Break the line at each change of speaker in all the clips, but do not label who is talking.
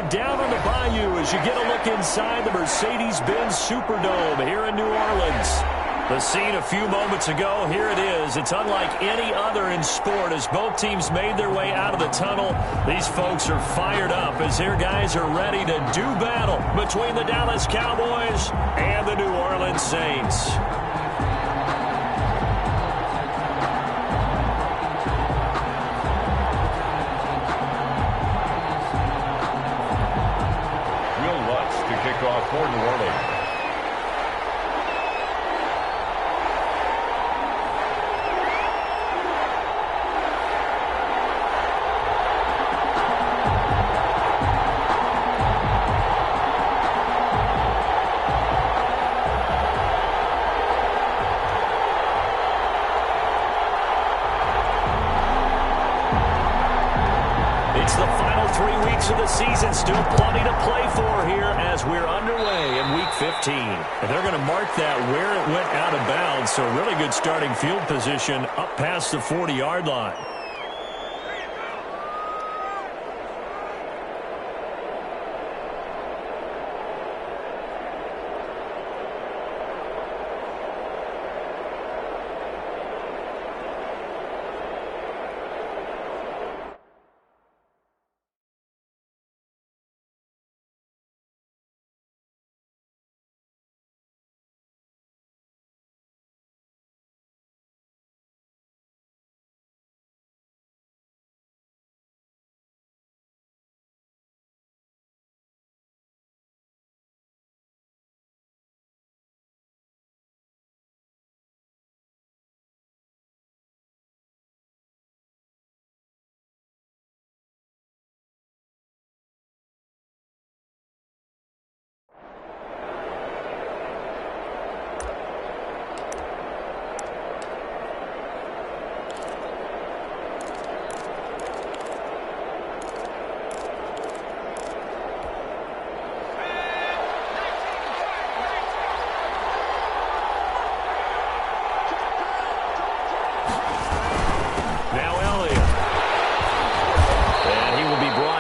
down on the Bayou as you get a look inside the Mercedes-Benz Superdome here in New Orleans. The scene a few moments ago, here it is. It's unlike any other in sport as both teams made their way out of the tunnel. These folks are fired up as their guys are ready to do battle between the Dallas Cowboys and the New Orleans Saints.
Off for New Orleans.
It's the final 3 weeks of the season. Still plenty to play for here as we're underway in Week 15. And they're going to mark that where it went out of bounds. So really good starting field position up past the 40-yard line.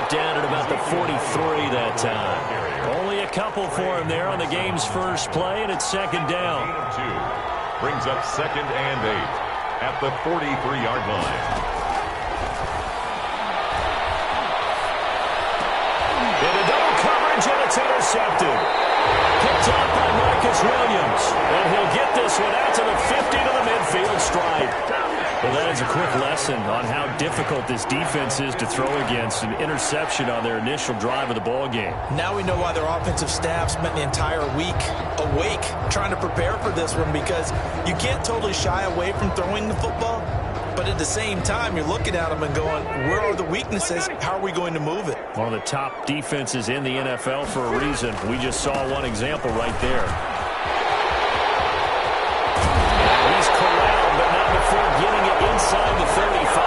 Down at about the 43 that time. Only a couple for him there on the game's first play, and it's second down.
Brings up 2nd and 8 at the 43-yard line.
Into double coverage, and it's intercepted. Picked off by Marcus Williams, and he'll get this one out to the 50 to the midfield stripe. Well, that is a quick lesson on how difficult this defense is to throw against. An interception on their initial drive of the ball game.
Now we know why their offensive staff spent the entire week awake trying to prepare for this one, because you can't totally shy away from throwing the football, but at the same time, you're looking at them and going, where are the weaknesses? How are we going to move it?
One of the top defenses in the NFL for a reason. We just saw one example right there. He's corralled, but not before getting it inside the 35.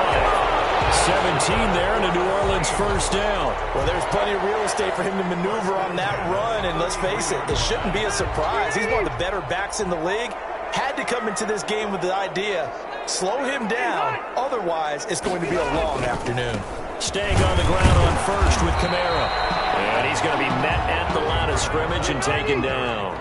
17 there and a New Orleans first down.
Well, there's plenty of real estate for him to maneuver on that run, and let's face it, it shouldn't be a surprise. He's one of the better backs in the league. Had to come into this game with the idea, slow him down, otherwise it's going to be a long afternoon.
Staying on the ground on first with Kamara. And he's going to be met at the line of scrimmage and taken down.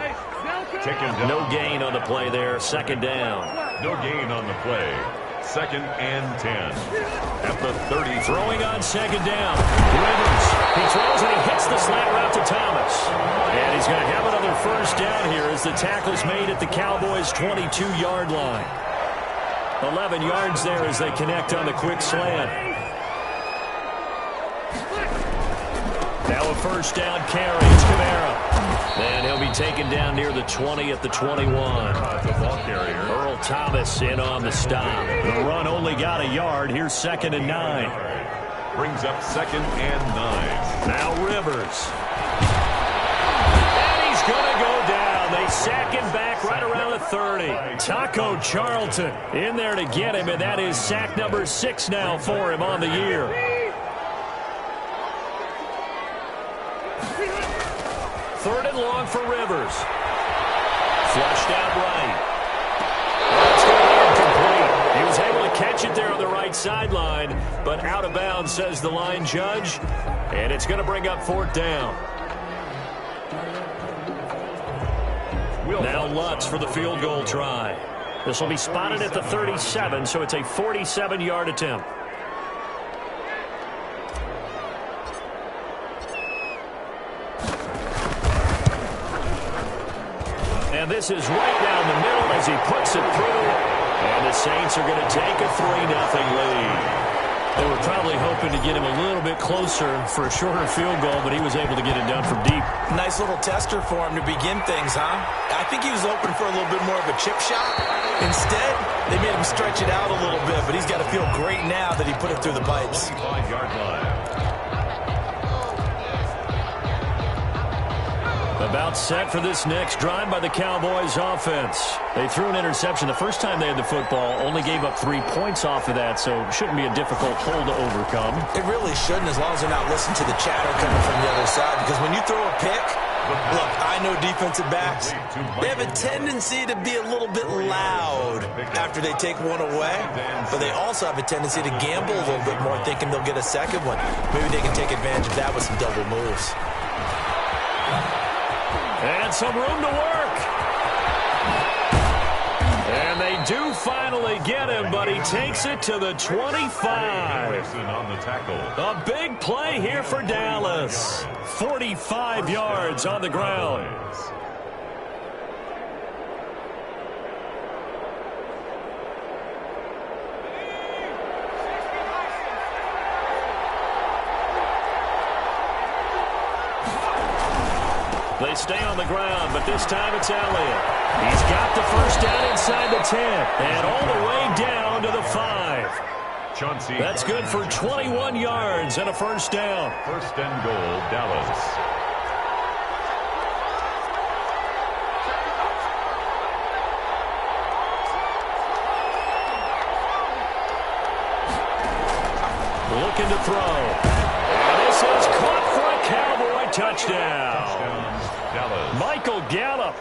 No gain on the play there, second down.
No gain on the play. 2nd and 10 at the 30.
Throwing on second down. Rivers. He throws and he hits the slant route to Thomas. And he's going to have another first down here as the tackle's made at the Cowboys' 22-yard line. 11 yards there as they connect on the quick slant. Now a first down carry. It's Kamara. And he'll be taken down near the 20 at the 21.
The ball carrier.
Earl Thomas in on the stop. The run only got a yard. Here's 2nd and 9.
Brings up 2nd and 9.
Now Rivers. And he's going to go down. They sack him back right around the 30. Taco Charlton in there to get him, and that is sack number 6 now for him on the year. Third and long for Rivers. Flushed out right. That's going to be incomplete. He was able to catch it there on the right sideline, but out of bounds, says the line judge. And it's going to bring up 4th down. Now Lutz for the field goal try. This will be spotted at the 37, so it's a 47-yard attempt. And this is right down the middle as he puts it through. And the Saints are going to take a 3-0 lead. They were probably hoping to get him a little bit closer for a shorter field goal, but he was able to get it down from deep.
Nice little tester for him to begin things, huh? I think he was open for a little bit more of a chip shot. Instead, they made him stretch it out a little bit, but he's got to feel great now that he put it through the pipes.
25-yard line.
About set for this next drive by the Cowboys offense. They threw an interception the first time they had the football, only gave up 3 points off of that, so it shouldn't be a difficult hole to overcome.
It really shouldn't, as long as they're not listening to the chatter coming from the other side, because when you throw a pick, look, I know defensive backs, they have a tendency to be a little bit loud after they take one away, but they also have a tendency to gamble a little bit more, thinking they'll get a second one. Maybe they can take advantage of that with some double moves.
And some room to work. And they do finally get him, but he takes it to the 25.
On the tackle.
A big play here for Dallas. 45 yards on the ground. They stay on the ground, but this time it's Elliott. He's got the first down inside the 10 and all the way down to the 5.
Chauncey.
That's good for 21 yards and a first down.
First and goal, Dallas.
Looking to throw. And this is caught for a Cowboy touchdown.
Dallas.
Michael Gallup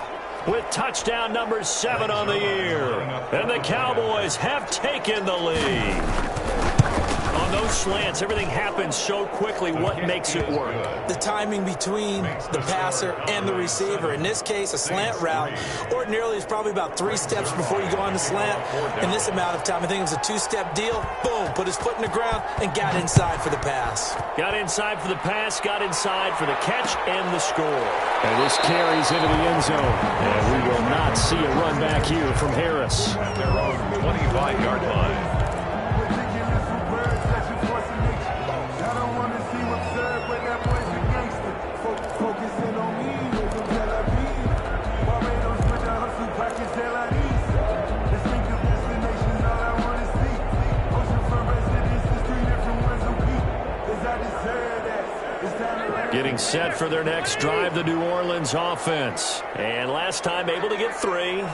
with touchdown number 7 on the year. And the Cowboys have taken the lead. On those slants, everything happens so quickly. What makes it work?
The timing between the passer and the receiver. In this case, a slant route ordinarily is probably about 3 steps before you go on the slant. In this amount of time, I think it was a 2-step deal. Boom, put his foot in the ground and got inside for the pass.
Got inside for the pass, got inside for the catch and the score. And this carries into the end zone. And we will not see a run back here from Harris.
Their own 25-yard line.
Getting set for their next drive, the New Orleans offense. And last time able to get 3.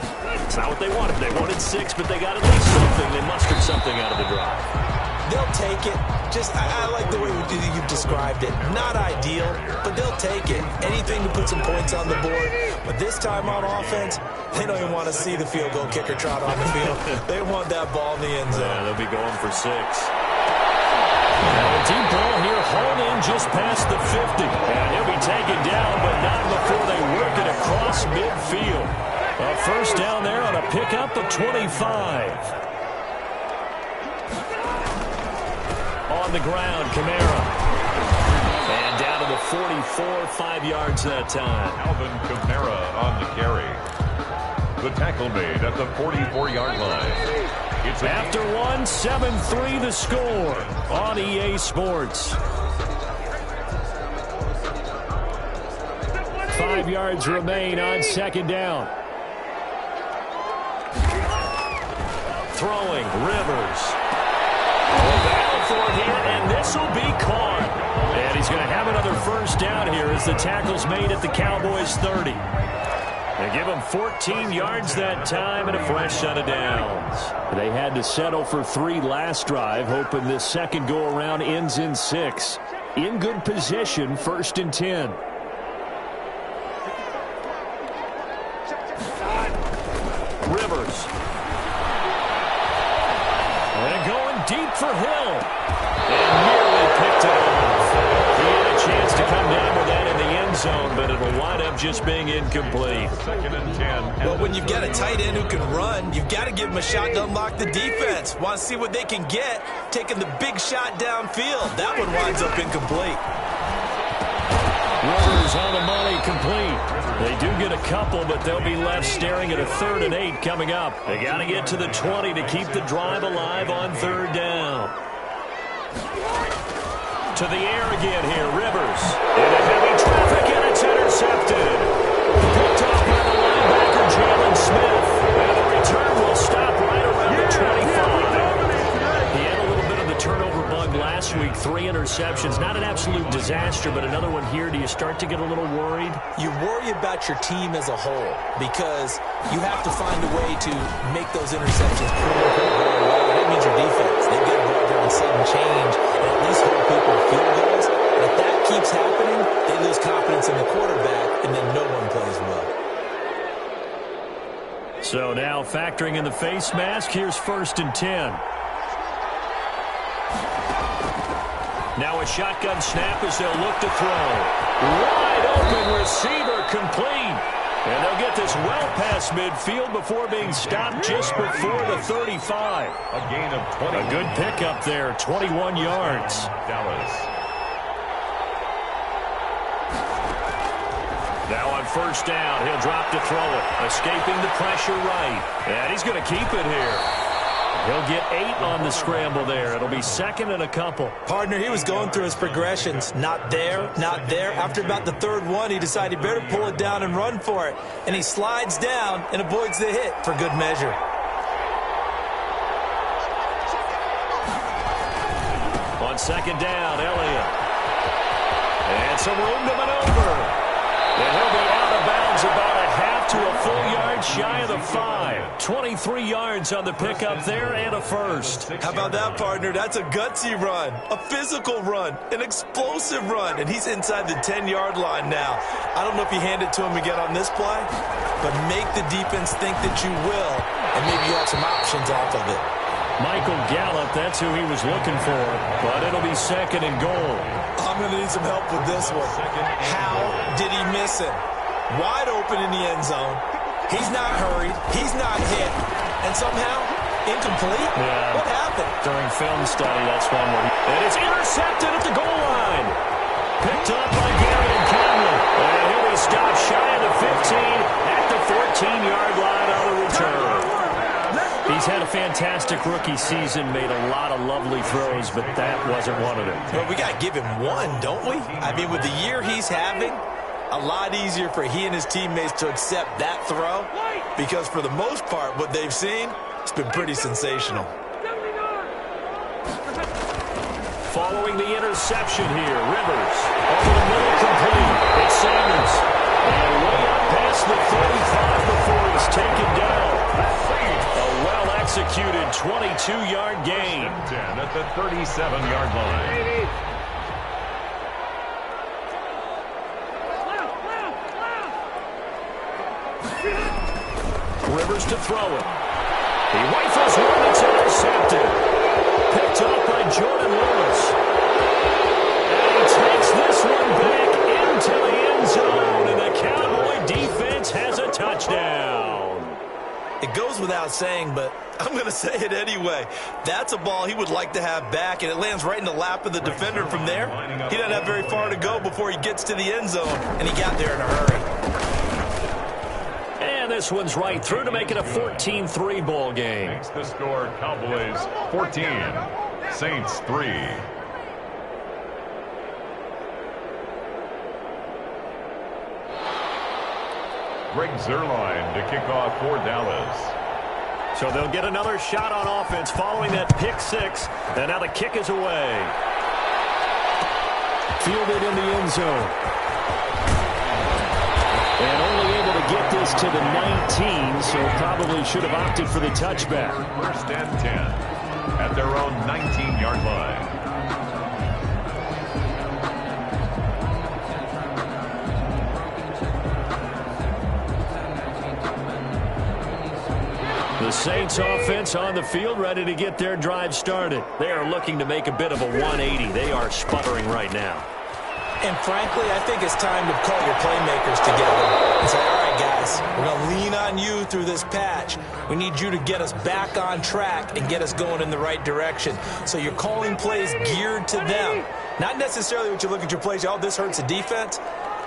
It's not what they wanted. They wanted 6, but they got at least something. They mustered something out of the drive.
They'll take it. I like the way you've described it. Not ideal, but they'll take it. Anything to put some points on the board. But this time on offense, they don't even want to see the field goal kicker trot on the field. They want that ball in the end zone.
Yeah, they'll be going for 6. Now a deep ball here, hauled in just past the 50. And he'll be taken down, but not before they work it across midfield. A first down there on a pickup of 25. On the ground, Kamara. And down to the 44, 5 yards that time.
Alvin Kamara on the carry. The tackle made at the 44-yard line. It's
after 1, 7-3 the score on EA Sports. 5 yards remain on second down. Throwing, Rivers. Battle for it here, and this will be caught. And he's going to have another first down here as the tackle's made at the Cowboys' 30. They give him 14 yards that time and a fresh set of downs. They had to settle for 3 last drive, hoping this second go-around ends in 6. In good position, 1st and 10. Rivers. And going deep for Hill. And nearly picked it off. The chance to come down with that in the end zone, but it'll wind up just being incomplete.
2nd and 10.
Well, when you've got a tight end who can run, you've got to give him a shot to unlock the defense. Want to see what they can get, taking the big shot downfield. That one winds up incomplete.
Rivers on the money, complete. They do get a couple, but they'll be left staring at a 3rd and 8 coming up. They got to get to the 20 to keep the drive alive on 3rd down. To the air again here, Rivers. Into heavy traffic, and it's intercepted. Picked off by the linebacker, Jalen Smith. And the return will stop right around the 25. He had a little bit of the turnover bug last week. 3 interceptions. Not an absolute disaster, but another one here. Do you start to get a little worried?
You worry about your team as a whole because you have to find a way to make those interceptions very well. That means your defense. They've got to go out there and sudden change and at least hold people to field goals. And if that keeps happening, they lose confidence in the quarterback, and then no one plays well.
So now factoring in the face mask, here's 1st and 10. Now a shotgun snap as they'll look to throw. Wide open receiver, complete. And they'll get this well past midfield before being stopped just before the 35.
A gain of 20.
A good pickup there, 21 yards.
Dallas.
Now on 1st down, he'll drop to throw it. Escaping the pressure right. And he's going to keep it here. He'll get 8 on the scramble there. It'll be 2nd and a couple.
Partner, he was going through his progressions. Not there, not there. After about the 3rd one, he decided he better pull it down and run for it. And he slides down and avoids the hit for good measure.
On 2nd down, Elliott. And some room to maneuver. And he'll be out of bounds about a half to a full yard shy of the 5. 23 yards on the pickup there and a 1st.
How about that, partner? That's a gutsy run, a physical run, an explosive run, and he's inside the 10-yard line now. I don't know if you hand it to him again on this play, but make the defense think that you will, and maybe you have some options off of it.
Michael Gallup, that's who he was looking for, but it'll be 2nd and goal.
I'm going to need some help with this one. How did he miss him? Wide open in the end zone. He's not hurried. He's not hit. And somehow, incomplete?
Yeah.
What happened?
During film study, that's one where and it's intercepted at the goal line. Picked up by Gary and Cameron. And he'll be stopped shy of the 15 at the 14-yard line on the return. He's had a fantastic rookie season, made a lot of lovely throws, but that wasn't one of them.
Well, we got to give him one, don't we? I mean, with the year he's having, a lot easier for he and his teammates to accept that throw because for the most part, what they've seen, it's been pretty sensational.
Following the interception here, Rivers over the middle, complete. It's Sanders. And way up past the 35 before he's taken down. A well-executed 22-yard gain.
10 at the 37-yard line.
Rivers to throw it. He rifles one that's intercepted. Picked up by Jordan Lewis. And he takes this one back into the end zone, and the Cowboy defense has a touchdown.
It goes without saying, but I'm going to say it anyway. That's a ball he would like to have back, and it lands right in the lap of the defender from there. He doesn't have very far to go before he gets to the end zone, and he got there in a hurry.
And this one's right through to make it a 14-3 ball game.
Makes the score Cowboys 14, Saints 3. Greg Zuerlein to kick off for Dallas.
So they'll get another shot on offense following that pick six. And now the kick is away. Fielded in the end zone. And only able to get this to the 19, so probably should have opted for the touchback.
1st and 10 at their own 19-yard line.
The Saints offense on the field, ready to get their drive started. They are looking to make a bit of a 180. They are sputtering right now.
And frankly, I think it's time to call your playmakers together and say, all right, guys, we're going to lean on you through this patch. We need you to get us back on track and get us going in the right direction. So you're calling plays geared to them. Not necessarily what you look at your plays, oh, this hurts the defense.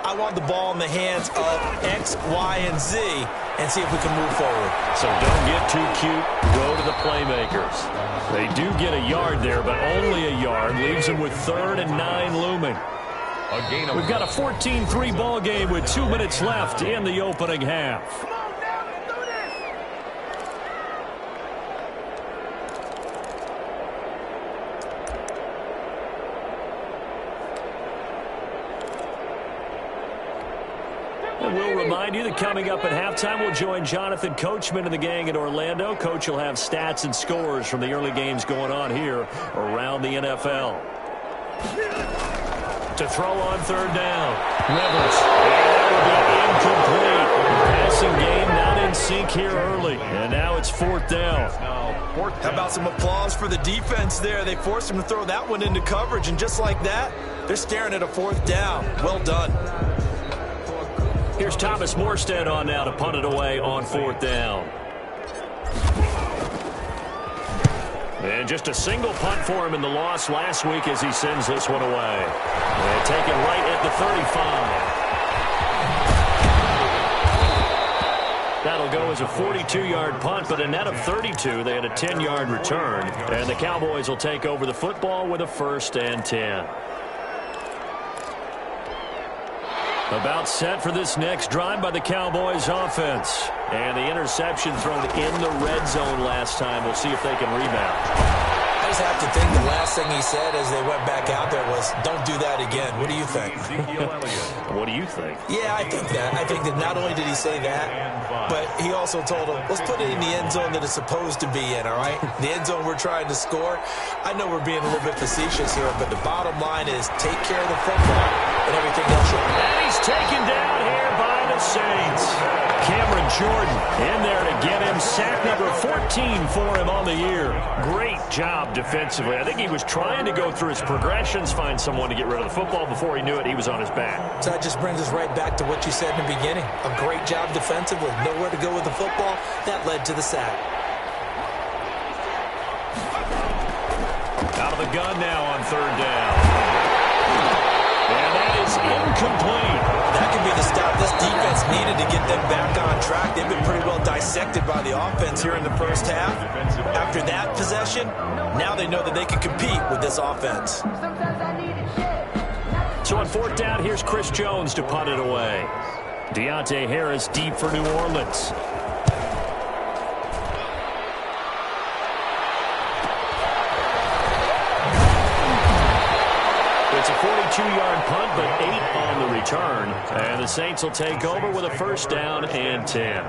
I want the ball in the hands of X, Y, and Z and see if we can move forward.
So don't get too cute. Go to the playmakers. They do get a yard there, but only a yard. Leaves them with 3rd and 9 looming. We've got a 14-3 ball game with 2 minutes left in the opening half. And we'll remind you that coming up at halftime, we'll join Jonathan Coachman and the gang in Orlando. Coach will have stats and scores from the early games going on here around the NFL. To throw on 3rd down. Rivers. And that will be incomplete. Passing game not in sync here early. And now it's 4th down.
How about some applause for the defense there? They forced him to throw that one into coverage, and just like that, they're staring at a 4th down. Well done.
Here's Thomas Morstead on now to punt it away on 4th down. And just a single punt for him in the loss last week as he sends this one away. And taken right at the 35. That'll go as a 42-yard punt, but a net of 32. They had a 10-yard return. And the Cowboys will take over the football with a 1st and 10. About set for this next drive by the Cowboys offense. And the interception thrown in the red zone last time. We'll see if they can rebound.
I just have to think the last thing he said as they went back out there was, don't do that again. What do you think?
What do you think?
Yeah, I think that. I think that not only did he say that, but he also told him, let's put it in the end zone that it's supposed to be in, all right? The end zone we're trying to score. I know we're being a little bit facetious here, but the bottom line is take care of the football and everything else.
And he's taken down here by the Saints. Cameron Jordan in there to get him sack number 14 for him on the year. Great job defensively. I think he was trying to go through his progressions, find someone to get rid of the football. Before he knew it, he was on his back.
So that just brings us right back to what you said in the beginning. A great job defensively. Nowhere to go with the football. That led to the sack.
Out of the gun now on 3rd down. And that is incomplete.
That could be the stop this defense needed to get them back on track. They've been pretty well dissected by the offense here in the first half. After that possession, now they know that they can compete with this offense.
So on 4th down, here's Chris Jones to punt it away. Deontay Harris deep for New Orleans. It's a 42-yard punt, but 8 on the return. And the Saints will take over with a 1st down and 10.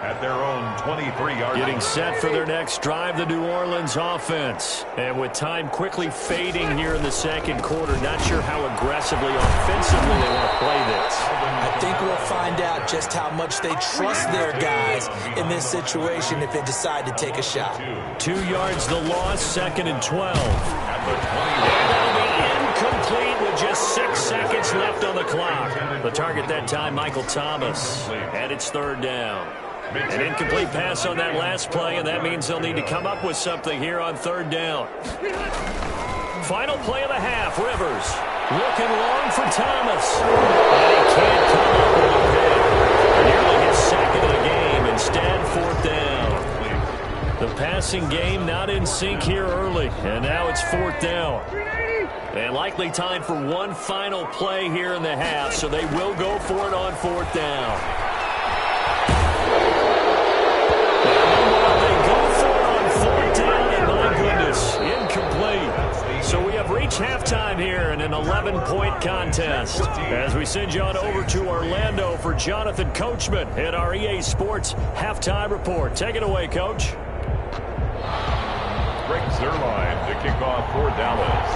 At their own 23-yard line.
Getting set for their next drive, the New Orleans offense. And with time quickly fading here in the 2nd quarter, not sure how aggressively, offensively they want to play this.
I think we'll find out just how much they trust their guys in this situation if they decide to take a shot.
2 yards the loss, 2nd and 12. And that'll be incomplete with just 6 seconds left on the clock. The target that time, Michael Thomas. And it's 3rd down. An incomplete pass on that last play, and that means they'll need to come up with something here on 3rd down. Final play of the half, Rivers. Looking long for Thomas. And he can't come up with a pick. Nearly his 2nd of the game. Instead, 4th down. The passing game not in sync here early, and now it's 4th down. And likely time for one final play here in the half, so they will go for it on 4th down. So we have reached halftime here in an 11-point contest. As we send you on over to Orlando for Jonathan Coachman at our EA Sports Halftime Report. Take it away, Coach.
Greg Zuerlein to kick off for Dallas.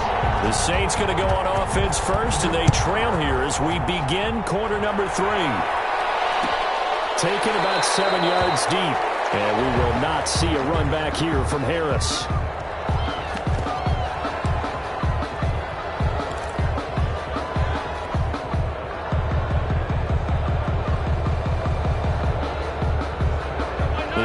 The Saints going to go on offense first, and they trail here as we begin quarter number 3. Taken about 7 yards deep, and we will not see a run back here from Harris.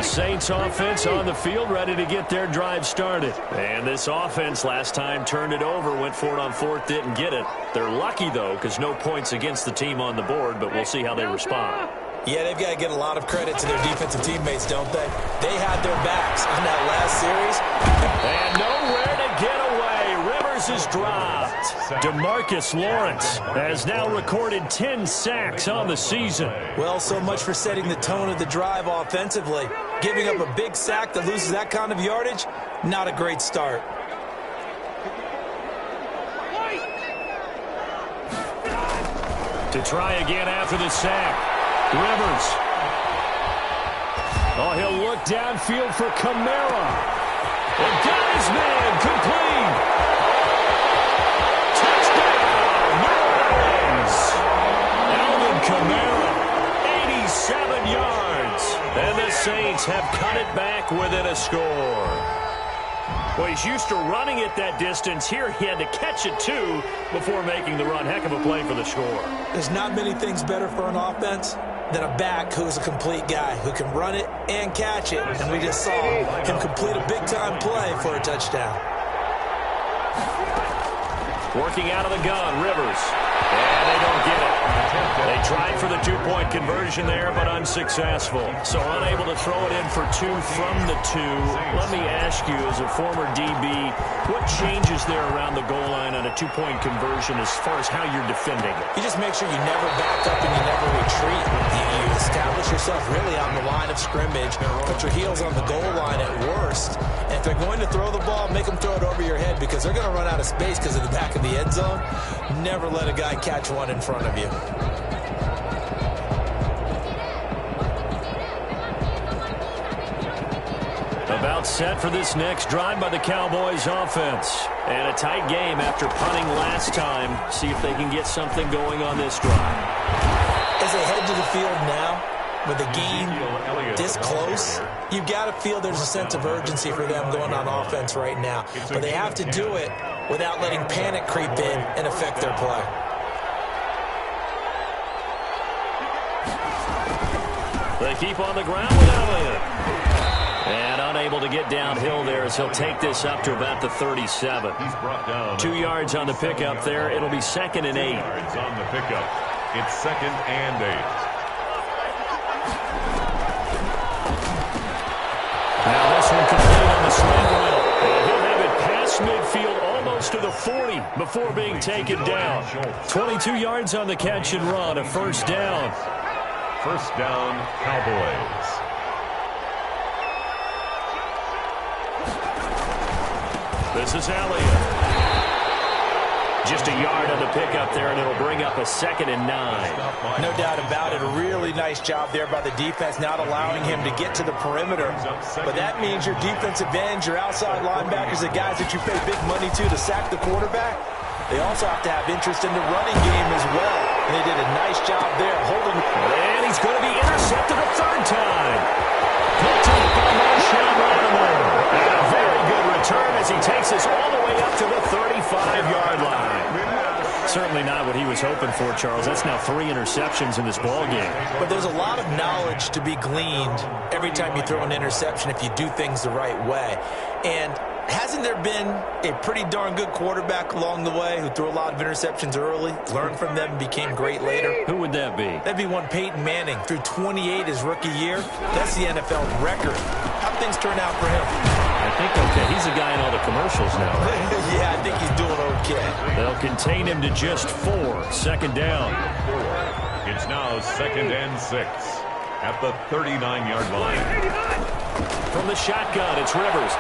The Saints offense on the field, ready to get their drive started. And this offense last time turned it over, went for it on fourth, didn't get it. They're lucky, though, because no points against the team on the board, but we'll see how they respond.
Yeah, they've got to get a lot of credit to their defensive teammates, don't they? They had their backs on that last series.
And nowhere to get away. Rivers is dropped. DeMarcus Lawrence has now recorded 10 sacks on the season.
Well, so much for setting the tone of the drive offensively. Giving up a big sack that loses that kind of yardage, not a great start.
To try again after the sack. Rivers. Oh, he'll look downfield for Kamara. And got his man complete. Touchdown, New Orleans. Alvin Kamara, 87 yards. And the Saints have cut it back within a score. Well, he's used to running it that distance. Here he had to catch it, too, before making the run. Heck of a play for the score.
There's not many things better for an offense than a back who's a complete guy who can run it and catch it. And we just saw him complete a big-time play for a touchdown.
Working out of the gun, Rivers. And they don't get it. They tried for the two-point conversion there, but unsuccessful. So unable to throw it in for two from the two. Let me ask you, as a former DB, what changes there around the goal line on a two-point conversion as far as how you're defending it?
You just make sure you never back up and you never retreat. You establish yourself really on the line of scrimmage, put your heels on the goal line at worst. And if they're going to throw the ball, make them throw it over your head because they're going to run out of space because of the back of the end zone. Never let a guy catch one in front of you.
About set for this next drive by the Cowboys offense. And a tight game after punting last time. See if they can get something going on this drive.
As they head to the field now, with the game this close, you've got to feel there's a sense of urgency for them going on offense right now. But they have to do it without letting panic creep in and affect their play.
They keep on the ground with Elliott. And unable to get downhill there as he'll take this up to about the 37. 2 yards on the pickup there. It'll be 2nd and 8.
2 yards on the pickup. It's 2nd and 8.
Now this one complete on the slant route. And he'll have it past midfield almost to the 40 before being taken down. 22 yards on the catch and run. A first down.
First down, Cowboys.
This is Elliott. Just a yard on the pickup there, and it'll bring up a 2nd and 9.
No doubt about it. A really nice job there by the defense, not allowing him to get to the perimeter. But that means your defensive ends, your outside linebackers, the guys that you pay big money to sack the quarterback, they also have to have interest in the running game as well. And they did a nice job there holding.
And he's going to be intercepted a third time. Picked up by Marshawn Lattimore. And a very good return as he takes us all the way up to the 35-yard line. Certainly not what he was hoping for, Charles. That's now 3 interceptions in this ball game.
But there's a lot of knowledge to be gleaned every time you throw an interception if you do things the right way. And hasn't there been a pretty darn good quarterback along the way who threw a lot of interceptions early, learned from them, and became great later?
Who would that be?
That'd be one Peyton Manning. Threw 28 his rookie year. That's the NFL record. How'd things turn out for him?
I think okay. He's a guy in all the commercials now, right?
Yeah, I think he's doing okay.
They'll contain him to just 4. 2nd down.
It's now 2nd and 6 at the 39-yard line.
From the shotgun, it's Rivers.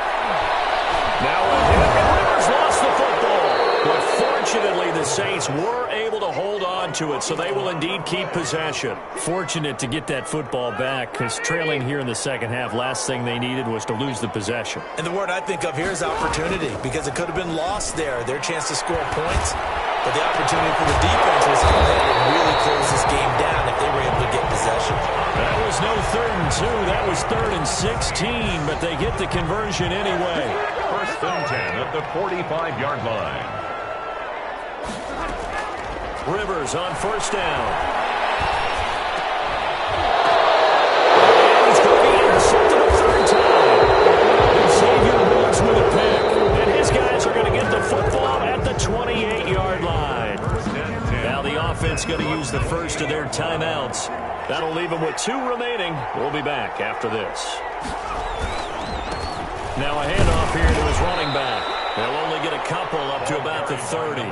Now a hit, and Rivers lost the football. But fortunately, the Saints were able to hold on to it, so they will indeed keep possession. Fortunate to get that football back, because trailing here in the second half, last thing they needed was to lose the possession.
And the word I think of here is opportunity, because it could have been lost there, their chance to score points. But the opportunity for the defense was to go ahead and really close this game down if they were able to get possession.
That was no 3rd and 2. That was 3rd and 16, but they get the conversion anyway.
1st and 10 at the 45-yard line.
Rivers on 1st down. And he's going to be intercepted. timeouts. That'll leave them with 2 remaining. We'll be back after this. Now a handoff here to his running back. They'll only get a couple up to about the 30.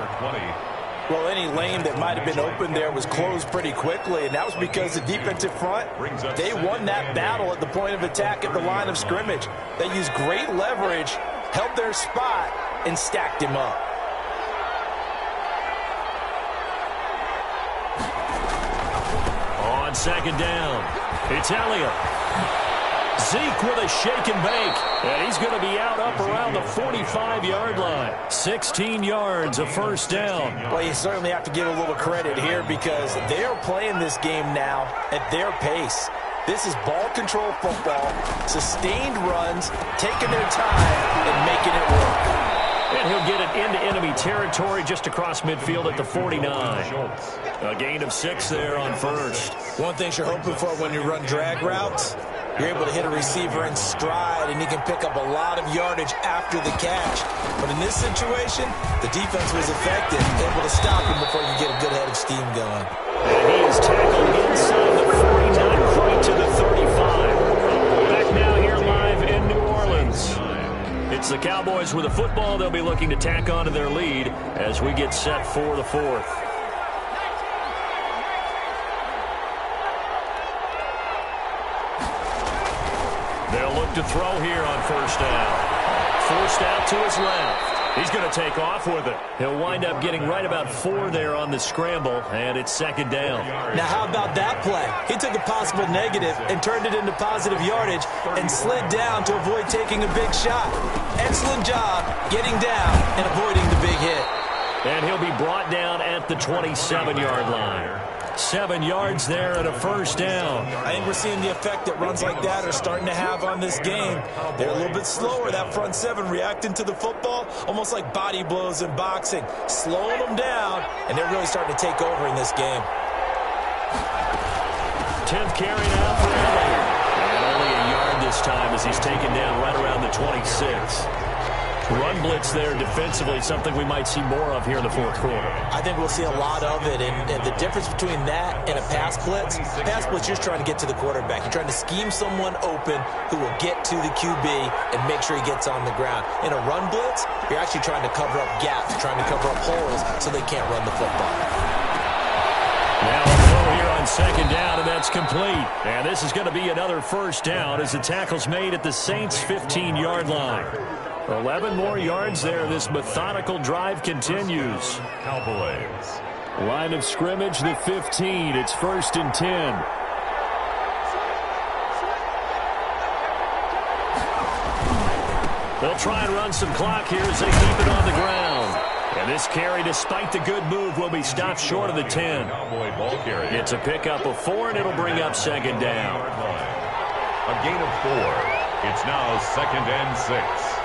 Well, any lane that might have been open there was closed pretty quickly, and that was because the defensive front, they won that battle at the point of attack at the line of scrimmage. They used great leverage, held their spot, and stacked him up.
On second down, it's Elliott. Zeke with a shake and bake, and he's going to be out up around the 45-yard line. 16 yards, a first down.
Well, you certainly have to give a little credit here because they are playing this game now at their pace. This is ball control football, sustained runs, taking their time, and making it work.
And he'll get it into enemy territory just across midfield at the 49. A gain of 6 there on first.
One thing you're hoping for when you run drag routes, you're able to hit a receiver in stride, and you can pick up a lot of yardage after the catch. But in this situation, the defense was effective, able to stop him before you get a good head of steam going.
And he is tackled inside the 49, right to the 35. Back now here live in New Orleans. It's the Cowboys with the football. They'll be looking to tack on to their lead as we get set for the 4th. They'll look to throw here on first down. Forced out to his left. He's going to take off with it. He'll wind up getting right about 4 there on the scramble, and it's second down.
Now, how about that play? He took a possible negative and turned it into positive yardage and slid down to avoid taking a big shot. Excellent job getting down and avoiding the big hit.
And he'll be brought down at the 27-yard line. 7 yards there and a first down.
I think we're seeing the effect that runs like that are starting to have on this game. They're a little bit slower, that front 7, reacting to the football, almost like body blows in boxing, slowing them down, and they're really starting to take over in this game.
10th carry now for Elliott. And only a yard this time as he's taken down right around the 26. Run blitz there defensively, something we might see more of here in the 4th quarter.
I think we'll see a lot of it, and the difference between that and a pass blitz, you're trying to get to the quarterback. You're trying to scheme someone open who will get to the QB and make sure he gets on the ground. In a run blitz, you're actually trying to cover up gaps, trying to cover up holes so they can't run the football.
Now a throw here on second down, and that's complete. And this is going to be another first down as the tackle's made at the Saints' 15-yard line. 11 more yards there. This methodical drive continues.
Cowboys.
Line of scrimmage, the 15. It's 1st and 10. They'll try and run some clock here as they keep it on the ground. And this carry, despite the good move, will be stopped short of the 10.
Cowboy ball carry.
It's a pickup of 4, and it'll bring up second down.
A gain of 4. It's now 2nd and 6.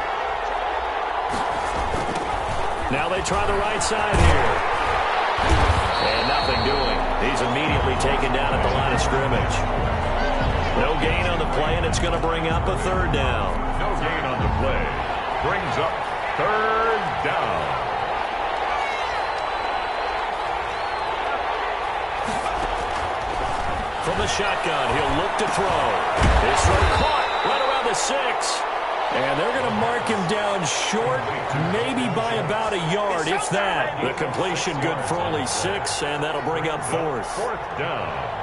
Now they try the right side here. And nothing doing. He's immediately taken down at the line of scrimmage. No gain on the play, and it's going to bring up a 3rd down.
No gain on the play. Brings up 3rd down.
From the shotgun, he'll look to throw. His throw caught right around the 6. And they're going to mark him down short, maybe by about a yard, if that. The completion good for only 6, and that'll bring up 4th.
4th down.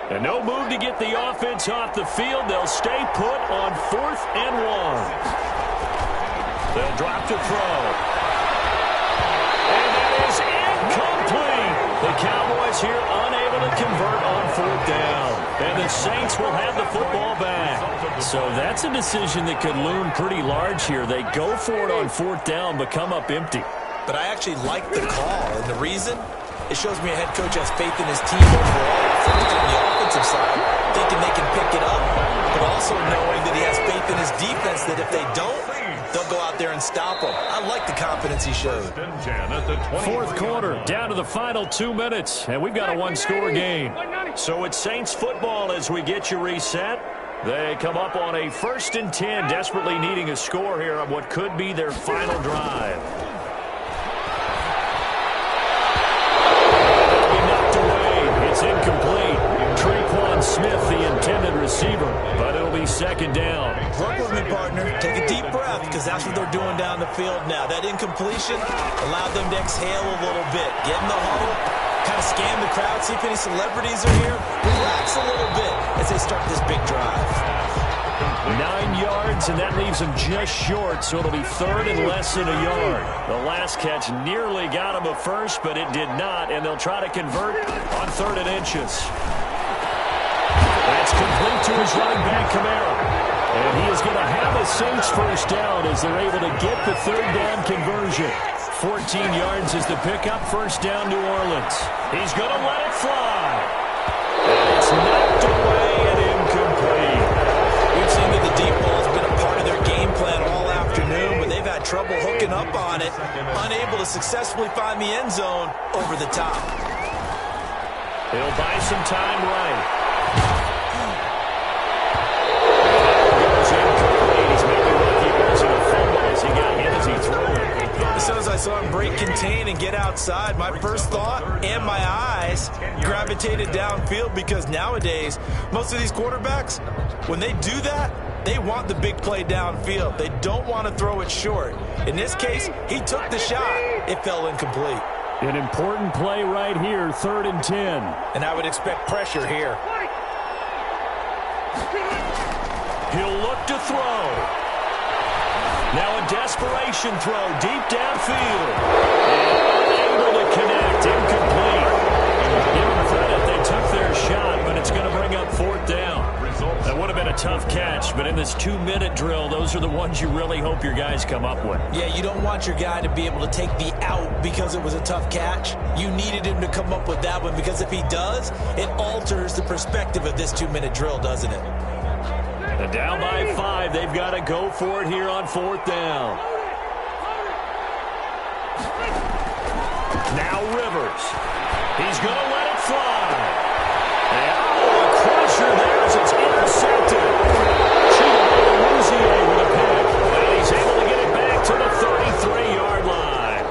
And no move to get the offense off the field. They'll stay put on 4th and 1. They'll drop to throw. And that is incomplete. The Cowboys here unable to convert on 4th down. And the Saints will have the football back. So that's a decision that could loom pretty large here. They go for it on 4th down, but come up empty.
But I actually like the call, and the reason? It shows me a head coach has faith in his team overall. First on the offensive side, thinking they can pick it up, but also knowing that he has faith in his defense that if they don't, they'll go out there and stop them. I like the confidence he showed.
Fourth quarter, down to the final 2 minutes, and we've got a one-score game. So it's Saints football as we get you reset. They come up on a 1st and 10, desperately needing a score here on what could be their final drive. That'll be knocked away. It's incomplete. Traquan Smith, the intended receiver, but it'll be 2nd down.
Work with me, partner. Take a deep breath, because that's what they're doing down the field now. That incompletion allowed them to exhale a little bit. Get in the huddle, kind of scan the crowd, see if any celebrities are here. Relax a little bit as they start this big drive.
9 yards, and that leaves them just short, so it'll be 3rd and less than a yard. The last catch nearly got him a first, but it did not, and they'll try to convert on 3rd and inches. That's complete to his running back, Kamara. And he is going to have a Saints first down as they're able to get the 3rd down conversion. 14 yards is the pickup, 1st down, New Orleans. He's going to let it fly. And it's knocked away and incomplete.
We've seen that the deep ball has been a part of their game plan all afternoon, but they've had trouble hooking up on it, unable to successfully find the end zone over the top.
He'll buy some time right.
As soon as I saw him break contain and get outside, my first thought and my eyes gravitated downfield, because nowadays, most of these quarterbacks, when they do that, they want the big play downfield. They don't want to throw it short. In this case, he took the shot. It fell incomplete.
An important play right here, 3rd and 10.
And I would expect pressure here.
He'll look to throw. Now a desperation throw deep downfield. And unable to connect. Incomplete. Give them credit. They took their shot, but it's going to bring up 4th down. That would have been a tough catch, but in this 2-minute drill, those are the ones you really hope your guys come up with.
Yeah, you don't want your guy to be able to take the out because it was a tough catch. You needed him to come up with that one, because if he does, it alters the perspective of this 2-minute drill, doesn't it?
And down by 5, they've got to go for it here on 4th down. Now Rivers. He's going to let it fly. And a crusher there as it's intercepted. Chidobe with a pick. And he's able to get it back to the 33-yard line.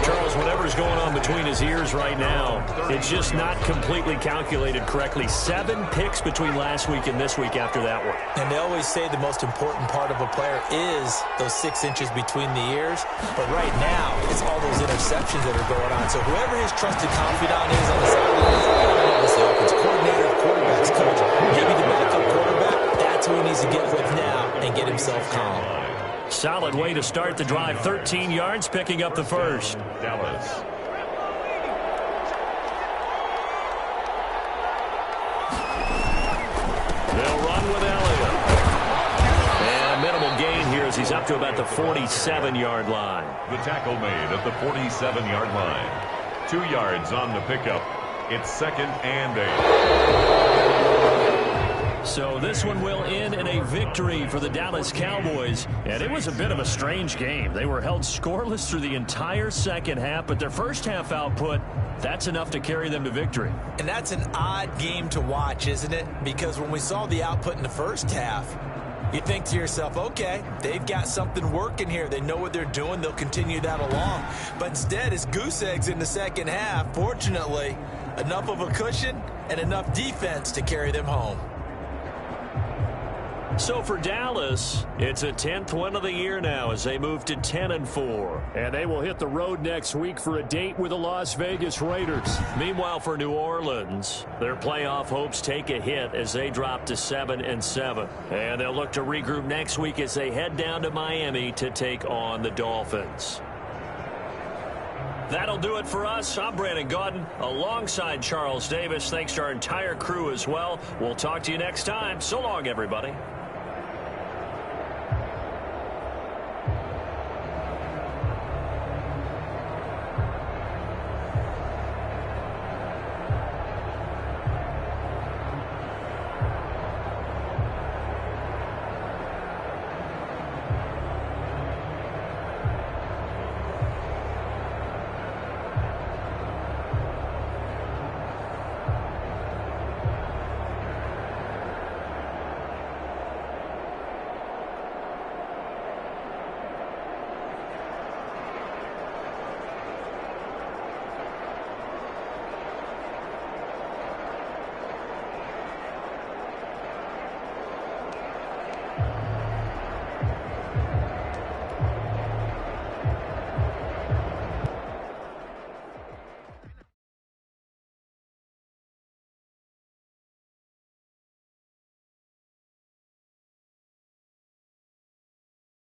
Charles, whatever's going on between his ears right now, it's just not completely calculated correctly. 7 picks between last week and this week after that one.
And they always say the most important part of a player is those 6 inches between the ears. But right now, it's all those interceptions that are going on. So whoever his trusted confidant is on the sidelines, whether it's the offensive coordinator, quarterback's coach, maybe the backup quarterback, that's who he needs to get with now and get himself calm.
Solid way to start the drive. 13 yards, picking up the first.
Dallas.
They'll run with Elliott. And minimal gain here as he's up to about the 47-yard line.
The tackle made at the 47-yard line. 2 yards on the pickup. It's 2nd and 8.
So this one will end in a victory for the Dallas Cowboys. And it was a bit of a strange game. They were held scoreless through the entire second half, but their first half output, that's enough to carry them to victory.
And that's an odd game to watch, isn't it? Because when we saw the output in the first half, you think to yourself, okay, they've got something working here. They know what they're doing. They'll continue that along. But instead, it's goose eggs in the second half. Fortunately, enough of a cushion and enough defense to carry them home.
So for Dallas, it's a 10th win of the year now as they move to 10-4. And they will hit the road next week for a date with the Las Vegas Raiders. Meanwhile, for New Orleans, their playoff hopes take a hit as they drop to 7-7. And they'll look to regroup next week as they head down to Miami to take on the Dolphins. That'll do it for us. I'm Brandon Gaudin alongside Charles Davis. Thanks to our entire crew as well. We'll talk to you next time. So long, everybody.